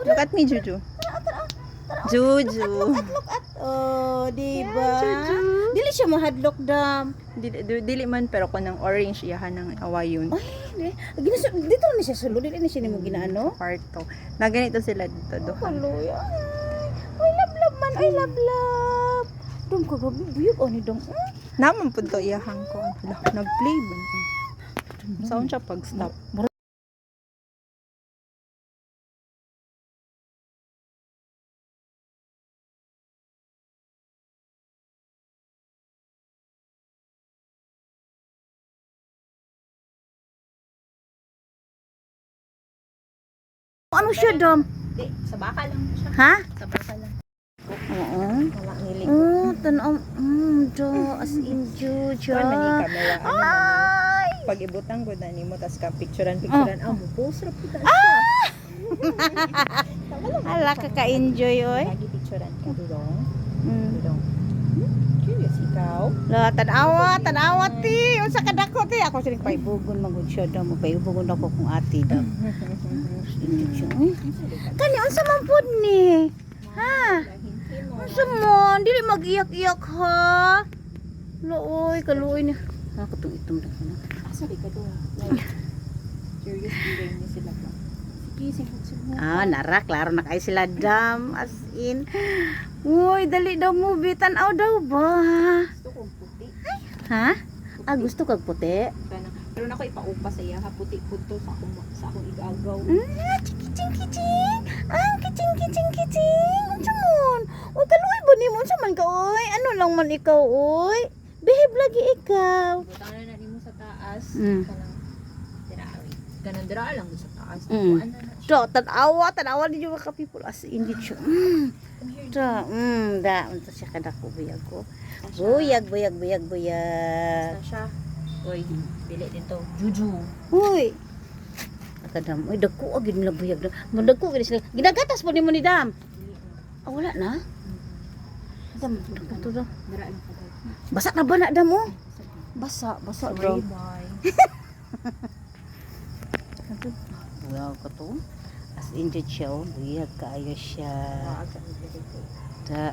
Look at me, Juju. Juju. Look at. Oh, diba? Juju. Dili siya mahadlok dam. Dili man pero ko ng orange iyahan ng awayon. Ay, dito na siya sulod. Dili na siya nimo ginaano. Kwarto. Na ganito sila dito do. Haloy. Ay, love man. Ay, love. Dum ko gabi buyog ani dam. Naman pud to iyahan ko. Nag-play ba? Sound siya pag stop. Ano siya dam? Di, sa baka lang siya. Ha? Sa baka lang. Oo. Wala ngilig. Oh, tanaw. Do as in Juju. Kuan man ni camera ano man. Ay! Pag ibutang ko na nimo tas ka picturean mo post ra pud siya. Ala ka-enjoy oy. Lagi picturean ka dudong. Mm. Dudong. Curious ikaw. La tanawa ti. Unsa ka dako ti? Ako sining paibugon magud siya daw mo paibugon ako kung ati daw. Kani unsa man pud ni? Ha? Unsa man dili mag-iyak-iyak ha? Looy kaluoy ni. Ako tong itong daw na. Sorry ka doon. Like, curious viewing ni sila ba? Sige, sige. Nara, klaro na kayo sila dam. As in. Uy, dali daw mo. Tanaw daw ba? Gusto kong puti. Ha? Gusto kag puti? Pero na ko ipaupa sa iya, puti punto sa akong igagaw. Kiching. Kiching. Unsa man? Uy, kaluoy ba nimo? Unsa man ka, uy? Ano lang man ikaw, uy? Behave lagi ikaw. Butangan na nimo sa taas. Mm. Kanang dira lang sa taas. Mm. Kuan na na. Do, tanawa din yung mga people as hindi siya. Unsa siya kadako buyag ko. Buyag. Basta siya. Uy, pili din to. Juju. Uy. Nakadam. Uy, dagko agad nila buyag. Madagko agad sila. Ginagatas po ni mo ni Dam. Wala na. Dam, dagko to daw. Dira lang ka daw. Basa na ba na Dam mo? Basa daw. Bye. Buyag ka to. As indeed siya, buyag kaayo siya. Ta.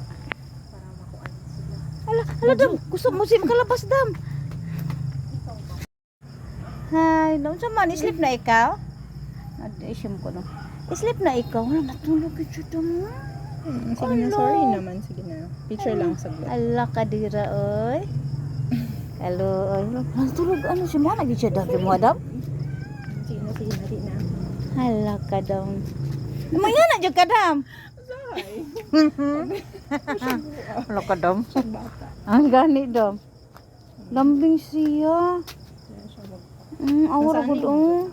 Para makuan sila. Hala Dam, gusto mo siya makalabas Dam. Hi, Dam, sa man, sleep na ikaw? Ad-isim ko no. Sleep na ikaw, wala natulog ito Dam. Sige na, sorry naman. Sige na. Picture lang saglit. Ala ka dira oy. Hello, oy. Natulog ano si mo lagi siya dami mo Dam? Sige na, di na. Hala ka Dam. Mamaya na jud ka Dam. Sorry. Hala ka Dam. Bata. Ang gani Dam. Lambing siya. Awara gud oh.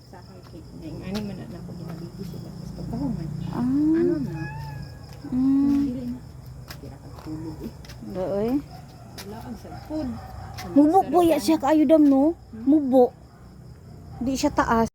Sa akin, ani man na ako ginabigi sila. Tapos pagkahuman. Ah. Ano na? Dili na. Tira ka tulog eh. Doy. Wala ang sa food. Mubok boya siya kaayo Dam no. Mubok. Di siya taas.